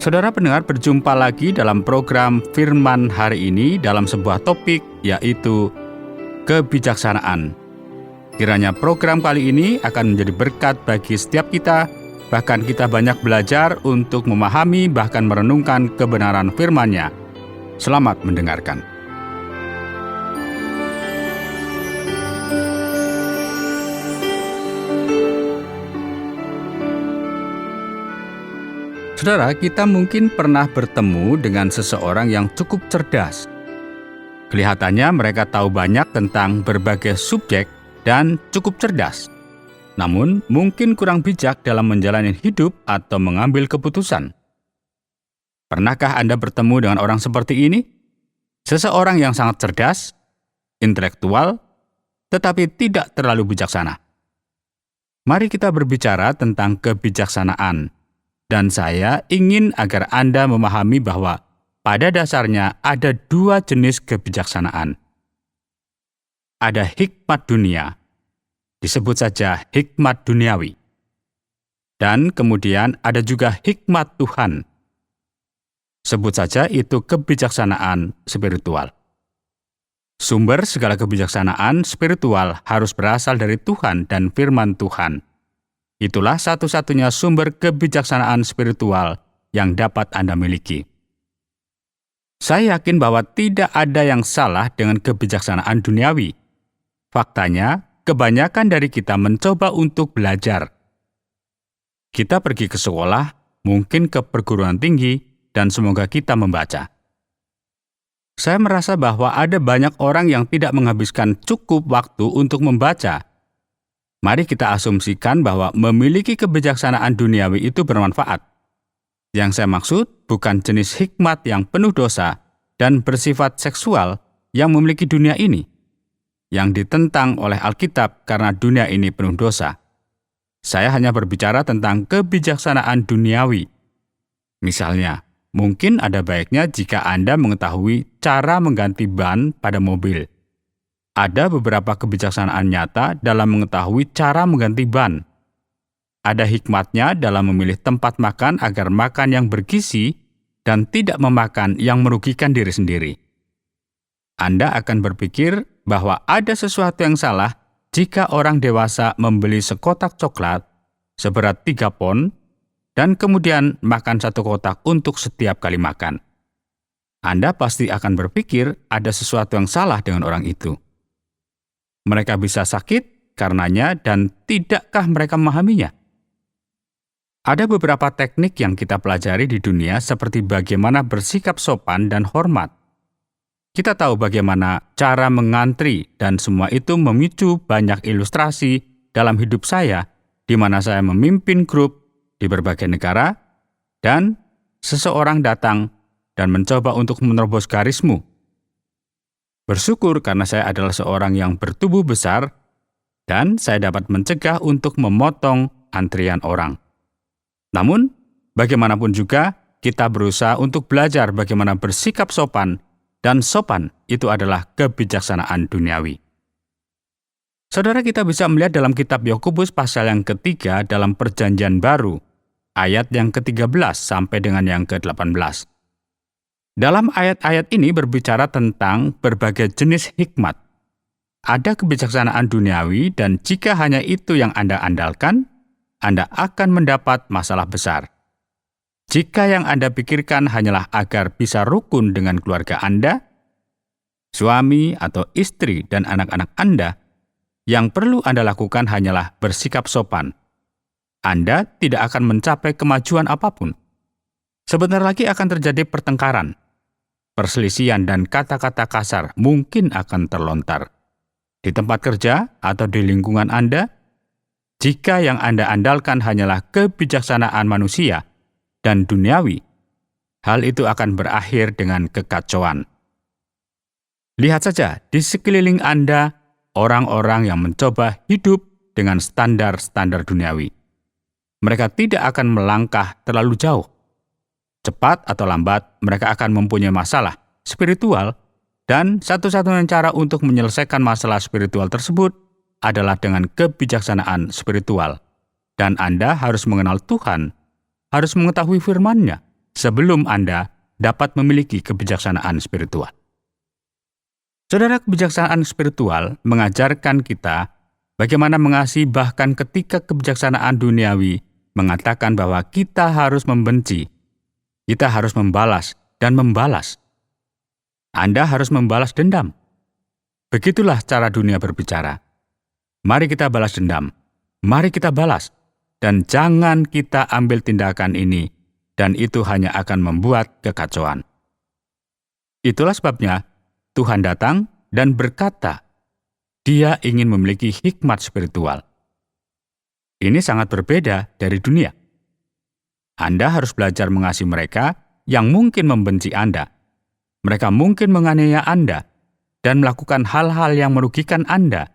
Saudara pendengar, berjumpa lagi dalam program Firman hari ini dalam sebuah topik, yaitu kebijaksanaan. Kiranya program kali ini akan menjadi berkat bagi setiap kita, bahkan kita banyak belajar untuk memahami bahkan merenungkan kebenaran firman-Nya. Selamat mendengarkan. Saudara, kita mungkin pernah bertemu dengan seseorang yang cukup cerdas. Kelihatannya mereka tahu banyak tentang berbagai subjek dan cukup cerdas. Namun, mungkin kurang bijak dalam menjalani hidup atau mengambil keputusan. Pernahkah Anda bertemu dengan orang seperti ini? Seseorang yang sangat cerdas, intelektual, tetapi tidak terlalu bijaksana. Mari kita berbicara tentang kebijaksanaan. Dan saya ingin agar Anda memahami bahwa pada dasarnya ada dua jenis kebijaksanaan. Ada hikmat dunia, disebut saja hikmat duniawi. Dan kemudian ada juga hikmat Tuhan. Sebut saja itu kebijaksanaan spiritual. Sumber segala kebijaksanaan spiritual harus berasal dari Tuhan dan firman Tuhan. Itulah satu-satunya sumber kebijaksanaan spiritual yang dapat Anda miliki. Saya yakin bahwa tidak ada yang salah dengan kebijaksanaan duniawi. Faktanya, kebanyakan dari kita mencoba untuk belajar. Kita pergi ke sekolah, mungkin ke perguruan tinggi, dan semoga kita membaca. Saya merasa bahwa ada banyak orang yang tidak menghabiskan cukup waktu untuk membaca. Mari kita asumsikan bahwa memiliki kebijaksanaan duniawi itu bermanfaat. Yang saya maksud bukan jenis hikmat yang penuh dosa dan bersifat seksual yang memiliki dunia ini, yang ditentang oleh Alkitab karena dunia ini penuh dosa. Saya hanya berbicara tentang kebijaksanaan duniawi. Misalnya, mungkin ada baiknya jika Anda mengetahui cara mengganti ban pada mobil. Ada beberapa kebijaksanaan nyata dalam mengetahui cara mengganti ban. Ada hikmatnya dalam memilih tempat makan agar makan yang bergizi dan tidak memakan yang merugikan diri sendiri. Anda akan berpikir bahwa ada sesuatu yang salah jika orang dewasa membeli sekotak coklat seberat 3 pon dan kemudian makan 1 kotak untuk setiap kali makan. Anda pasti akan berpikir ada sesuatu yang salah dengan orang itu. Mereka bisa sakit karenanya dan tidakkah mereka memahaminya? Ada beberapa teknik yang kita pelajari di dunia seperti bagaimana bersikap sopan dan hormat. Kita tahu bagaimana cara mengantri dan semua itu memicu banyak ilustrasi dalam hidup saya di mana saya memimpin grup di berbagai negara dan seseorang datang dan mencoba untuk menerobos garismu. Bersyukur karena saya adalah seorang yang bertubuh besar dan saya dapat mencegah untuk memotong antrian orang. Namun, bagaimanapun juga, kita berusaha untuk belajar bagaimana bersikap sopan, dan sopan itu adalah kebijaksanaan duniawi. Saudara, kita bisa melihat dalam kitab Yakobus pasal yang ketiga dalam Perjanjian Baru, ayat yang ke-13 sampai dengan yang ke-18. Dalam ayat-ayat ini berbicara tentang berbagai jenis hikmat. Ada kebijaksanaan duniawi dan jika hanya itu yang Anda andalkan, Anda akan mendapat masalah besar. Jika yang Anda pikirkan hanyalah agar bisa rukun dengan keluarga Anda, suami atau istri dan anak-anak Anda, yang perlu Anda lakukan hanyalah bersikap sopan. Anda tidak akan mencapai kemajuan apapun. Sebentar lagi akan terjadi pertengkaran. Perselisihan dan kata-kata kasar mungkin akan terlontar. Di tempat kerja atau di lingkungan Anda, jika yang Anda andalkan hanyalah kebijaksanaan manusia dan duniawi, hal itu akan berakhir dengan kekacauan. Lihat saja di sekeliling Anda orang-orang yang mencoba hidup dengan standar-standar duniawi. Mereka tidak akan melangkah terlalu jauh. Cepat atau lambat, mereka akan mempunyai masalah spiritual, dan satu-satunya cara untuk menyelesaikan masalah spiritual tersebut adalah dengan kebijaksanaan spiritual. Dan Anda harus mengenal Tuhan, harus mengetahui firman-Nya, sebelum Anda dapat memiliki kebijaksanaan spiritual. Saudara, kebijaksanaan spiritual mengajarkan kita bagaimana mengasihi bahkan ketika kebijaksanaan duniawi mengatakan bahwa kita harus membenci, kita harus membalas dan membalas. Anda harus membalas dendam. Begitulah cara dunia berbicara. Mari kita balas dendam. Mari kita balas. Dan jangan kita ambil tindakan ini, dan itu hanya akan membuat kekacauan. Itulah sebabnya Tuhan datang dan berkata, Dia ingin memiliki hikmat spiritual. Ini sangat berbeda dari dunia. Anda harus belajar mengasihi mereka yang mungkin membenci Anda. Mereka mungkin menganiaya Anda dan melakukan hal-hal yang merugikan Anda.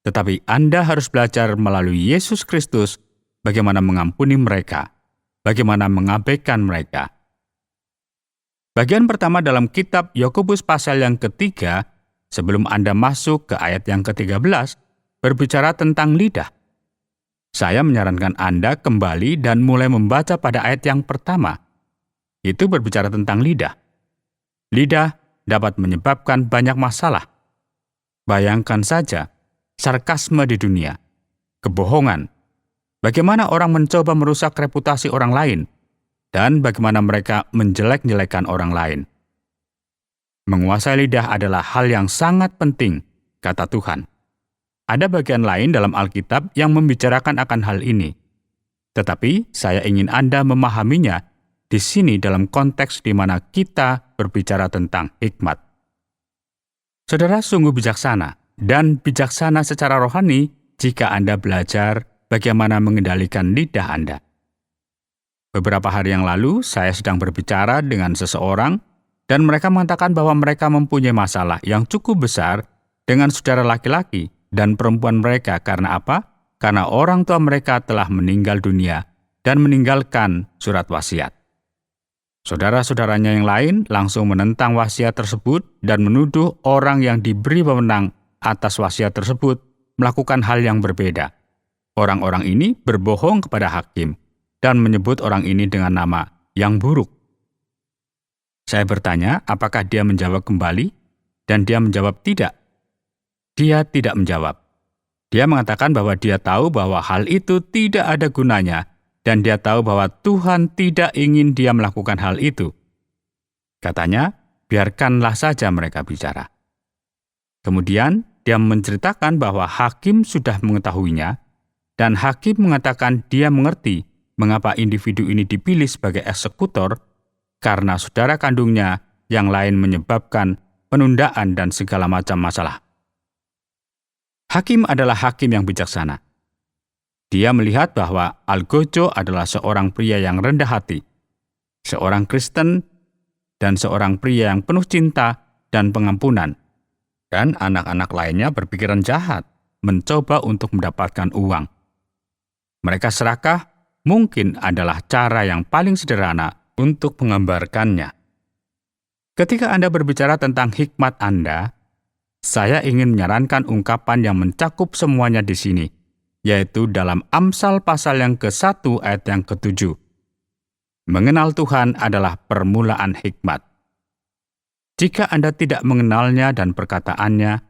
Tetapi Anda harus belajar melalui Yesus Kristus bagaimana mengampuni mereka, bagaimana mengabaikan mereka. Bagian pertama dalam kitab Yakobus pasal yang ketiga, sebelum Anda masuk ke ayat yang ke-13, berbicara tentang lidah. Saya menyarankan Anda kembali dan mulai membaca pada ayat yang pertama. Itu berbicara tentang lidah. Lidah dapat menyebabkan banyak masalah. Bayangkan saja, sarkasme di dunia, kebohongan, bagaimana orang mencoba merusak reputasi orang lain, dan bagaimana mereka menjelek-jelekan orang lain. Menguasai lidah adalah hal yang sangat penting, kata Tuhan. Ada bagian lain dalam Alkitab yang membicarakan akan hal ini. Tetapi saya ingin Anda memahaminya di sini dalam konteks di mana kita berbicara tentang hikmat. Saudara sungguh bijaksana dan bijaksana secara rohani jika Anda belajar bagaimana mengendalikan lidah Anda. Beberapa hari yang lalu, saya sedang berbicara dengan seseorang dan mereka mengatakan bahwa mereka mempunyai masalah yang cukup besar dengan saudara laki-laki dan perempuan mereka. Karena apa? Karena orang tua mereka telah meninggal dunia dan meninggalkan surat wasiat. Saudara-saudaranya yang lain langsung menentang wasiat tersebut dan menuduh orang yang diberi wewenang atas wasiat tersebut melakukan hal yang berbeda. Orang-orang ini berbohong kepada hakim dan menyebut orang ini dengan nama yang buruk. Saya bertanya, apakah dia menjawab kembali? Dan dia menjawab tidak. Dia tidak menjawab. Dia mengatakan bahwa dia tahu bahwa hal itu tidak ada gunanya dan dia tahu bahwa Tuhan tidak ingin dia melakukan hal itu. Katanya, biarkanlah saja mereka bicara. Kemudian, dia menceritakan bahwa hakim sudah mengetahuinya, dan hakim mengatakan dia mengerti mengapa individu ini dipilih sebagai eksekutor, karena saudara kandungnya yang lain menyebabkan penundaan dan segala macam masalah. Hakim adalah hakim yang bijaksana. Dia melihat bahwa Algojo adalah seorang pria yang rendah hati, seorang Kristen, dan seorang pria yang penuh cinta dan pengampunan. Dan anak-anak lainnya berpikiran jahat, mencoba untuk mendapatkan uang. Mereka serakah mungkin adalah cara yang paling sederhana untuk menggambarkannya. Ketika Anda berbicara tentang hikmat Anda, saya ingin menyarankan ungkapan yang mencakup semuanya di sini, yaitu dalam Amsal pasal yang ke-1 ayat yang ke-7. Mengenal Tuhan adalah permulaan hikmat. Jika Anda tidak mengenalnya dan perkataannya,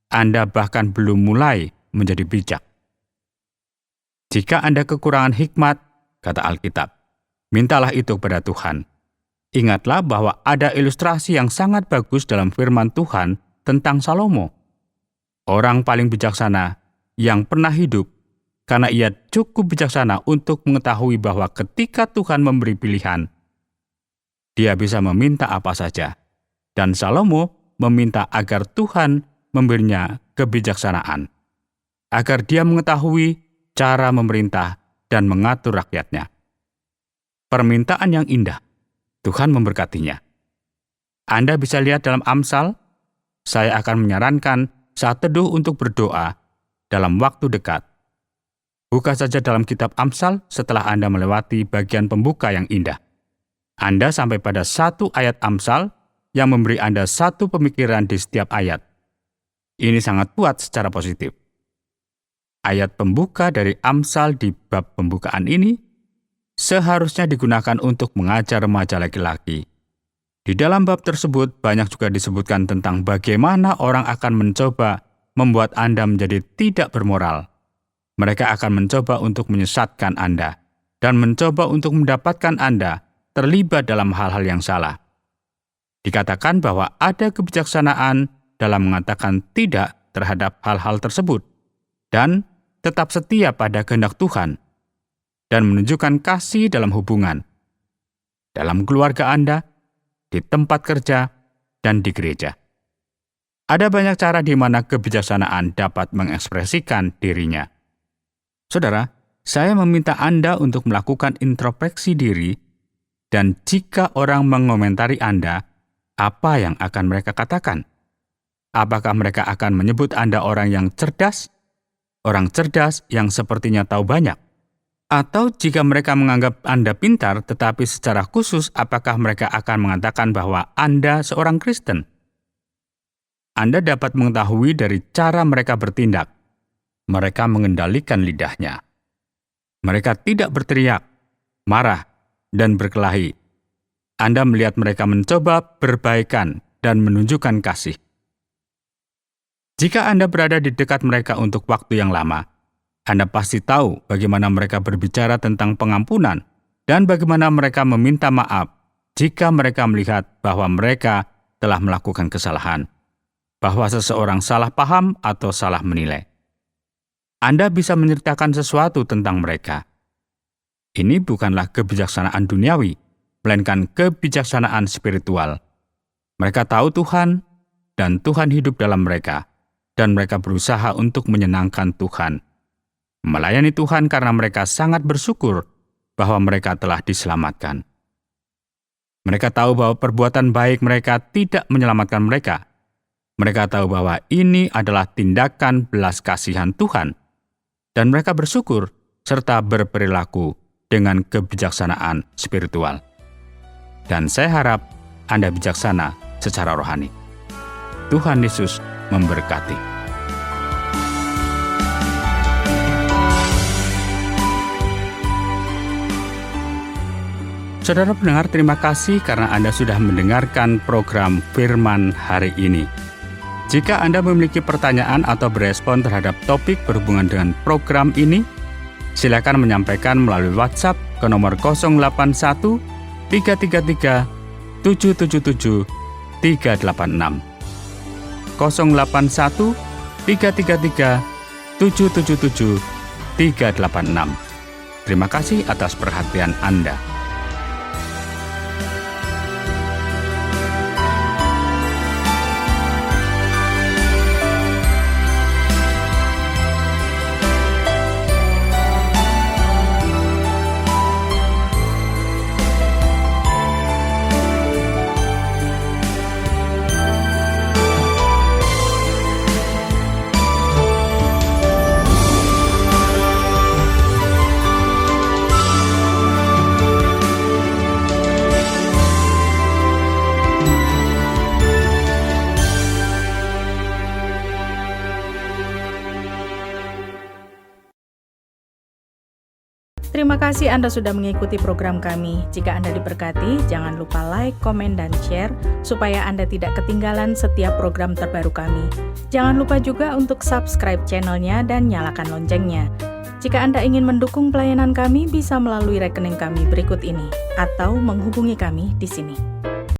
Anda bahkan belum mulai menjadi bijak. Jika Anda kekurangan hikmat, kata Alkitab, mintalah itu kepada Tuhan. Ingatlah bahwa ada ilustrasi yang sangat bagus dalam firman Tuhan tentang Salomo, orang paling bijaksana yang pernah hidup, karena ia cukup bijaksana untuk mengetahui bahwa ketika Tuhan memberi pilihan, dia bisa meminta apa saja. Dan Salomo meminta agar Tuhan memberinya kebijaksanaan, agar dia mengetahui cara memerintah dan mengatur rakyatnya. Permintaan yang indah, Tuhan memberkatinya. Anda bisa lihat dalam Amsal, saya akan menyarankan saat teduh untuk berdoa dalam waktu dekat. Buka saja dalam kitab Amsal setelah Anda melewati bagian pembuka yang indah. Anda sampai pada satu ayat Amsal yang memberi Anda satu pemikiran di setiap ayat. Ini sangat kuat secara positif. Ayat pembuka dari Amsal di bab pembukaan ini, seharusnya digunakan untuk mengajar remaja laki-laki. Di dalam bab tersebut banyak juga disebutkan tentang bagaimana orang akan mencoba membuat Anda menjadi tidak bermoral. Mereka akan mencoba untuk menyesatkan Anda dan mencoba untuk mendapatkan Anda terlibat dalam hal-hal yang salah. Dikatakan bahwa ada kebijaksanaan dalam mengatakan tidak terhadap hal-hal tersebut dan tetap setia pada kehendak Tuhan dan menunjukkan kasih dalam hubungan, dalam keluarga Anda, di tempat kerja, dan di gereja. Ada banyak cara di mana kebijaksanaan dapat mengekspresikan dirinya. Saudara, saya meminta Anda untuk melakukan introspeksi diri, dan jika orang mengomentari Anda, apa yang akan mereka katakan? Apakah mereka akan menyebut Anda orang yang cerdas yang sepertinya tahu banyak? Atau jika mereka menganggap Anda pintar, tetapi secara khusus, apakah mereka akan mengatakan bahwa Anda seorang Kristen? Anda dapat mengetahui dari cara mereka bertindak. Mereka mengendalikan lidahnya. Mereka tidak berteriak, marah, dan berkelahi. Anda melihat mereka mencoba berbaikan dan menunjukkan kasih. Jika Anda berada di dekat mereka untuk waktu yang lama, Anda pasti tahu bagaimana mereka berbicara tentang pengampunan dan bagaimana mereka meminta maaf jika mereka melihat bahwa mereka telah melakukan kesalahan, bahwa seseorang salah paham atau salah menilai. Anda bisa menceritakan sesuatu tentang mereka. Ini bukanlah kebijaksanaan duniawi, melainkan kebijaksanaan spiritual. Mereka tahu Tuhan, dan Tuhan hidup dalam mereka, dan mereka berusaha untuk menyenangkan Tuhan. Melayani Tuhan karena mereka sangat bersyukur bahwa mereka telah diselamatkan. Mereka tahu bahwa perbuatan baik mereka tidak menyelamatkan mereka. Mereka tahu bahwa ini adalah tindakan belas kasihan Tuhan, dan mereka bersyukur serta berperilaku dengan kebijaksanaan spiritual. Dan saya harap Anda bijaksana secara rohani. Tuhan Yesus memberkati. Saudara pendengar, terima kasih karena Anda sudah mendengarkan program Firman hari ini. Jika Anda memiliki pertanyaan atau berespon terhadap topik berhubungan dengan program ini, silakan menyampaikan melalui WhatsApp ke nomor 081 333 777 386. 081 333 777 386. Terima kasih atas perhatian Anda. Terima kasih Anda sudah mengikuti program kami. Jika Anda diberkati, jangan lupa like, komen, dan share supaya Anda tidak ketinggalan setiap program terbaru kami. Jangan lupa juga untuk subscribe channelnya dan nyalakan loncengnya. Jika Anda ingin mendukung pelayanan kami, bisa melalui rekening kami berikut ini atau menghubungi kami di sini.